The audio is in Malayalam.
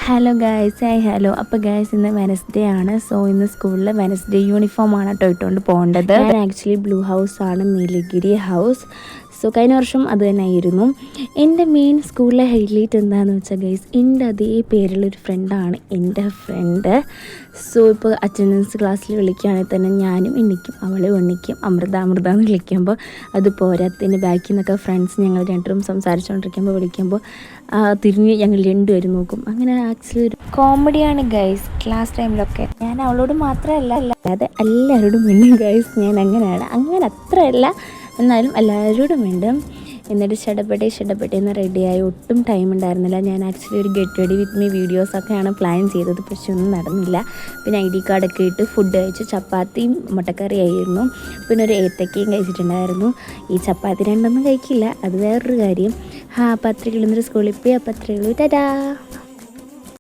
Hello guys hello. അപ്പോൾ ഗൈസ് ഇന്ന് വെനസ്ഡേ ആണ്. സോ ഇന്ന് സ്കൂളിൽ വെനസ്ഡേ യൂണിഫോമാണ് കേട്ടോ ഇട്ടുകൊണ്ട് പോകേണ്ടത്. ഞാൻ ആക്ച്വലി ബ്ലൂ ഹൗസ് ആണ്, നീലഗിരി ഹൗസ്. സോ കഴിഞ്ഞ വർഷം അത് തന്നെ ആയിരുന്നു. എൻ്റെ മെയിൻ സ്കൂളിലെ ഹൈലൈറ്റ് എന്താണെന്ന് വെച്ചാൽ ഗൈസ്, എൻ്റെ അതേ പേരുള്ളൊരു ഫ്രണ്ടാണ് എൻ്റെ ഫ്രണ്ട്. സോ ഇപ്പോൾ അറ്റൻഡൻസ് ക്ലാസ്സിൽ വിളിക്കുകയാണെങ്കിൽ തന്നെ ഞാനും എണ്ണിക്കും, അവളെ എണ്ണിക്കും, അമൃത എന്ന് വിളിക്കുമ്പോൾ അത് പോരാത്തതിന് ബാക്കിൽ നിന്നൊക്കെ ഫ്രണ്ട്സ് ഞങ്ങൾ രണ്ടും സംസാരിച്ചുകൊണ്ടിരിക്കുമ്പോൾ വിളിക്കുമ്പോൾ തിരിഞ്ഞ് ഞങ്ങൾ രണ്ടുപേരും നോക്കും. അങ്ങനെ ആക്ച്വലി ഒരു കോമഡിയാണ് ഗൈസ് ക്ലാസ് ടൈമിലൊക്കെ. ഞാൻ അവളോട് മാത്രമല്ല അല്ലാതെ എല്ലാവരോടും മിണ്ടും ഗൈസ്. ഞാൻ അങ്ങനെയാണ്, അങ്ങനെ അത്രയല്ല എന്നാലും എല്ലാവരോടും മിണ്ടും. എന്നിട്ട് ഷടപെട്ടെ എന്ന് റെഡിയായി. ഒട്ടും ടൈം ഉണ്ടായിരുന്നില്ല. ഞാൻ ആക്ച്വലി ഒരു ഗെറ്റ് റെഡി വിത്ത് മീ വീഡിയോസൊക്കെയാണ് പ്ലാൻ ചെയ്തത്, പക്ഷെ ഒന്നും നടന്നില്ല. പിന്നെ ID കാർഡൊക്കെ ഇട്ട് ഫുഡ് കഴിച്ചു. ചപ്പാത്തിയും മുട്ടക്കറി ആയിരുന്നു, പിന്നെ ഒരു ഏത്തക്കയും കഴിച്ചിട്ടുണ്ടായിരുന്നു. ഈ ചപ്പാത്തി രണ്ടൊന്നും കഴിക്കില്ല, അത് വേറൊരു കാര്യം. അപ്പോൾ അത്രയ്ക്കുള്ളൂ. സ്കൂളിൽ പോയി. അപ്പോൾ അത്രയുള്ളൂ. ടാറ്റാ.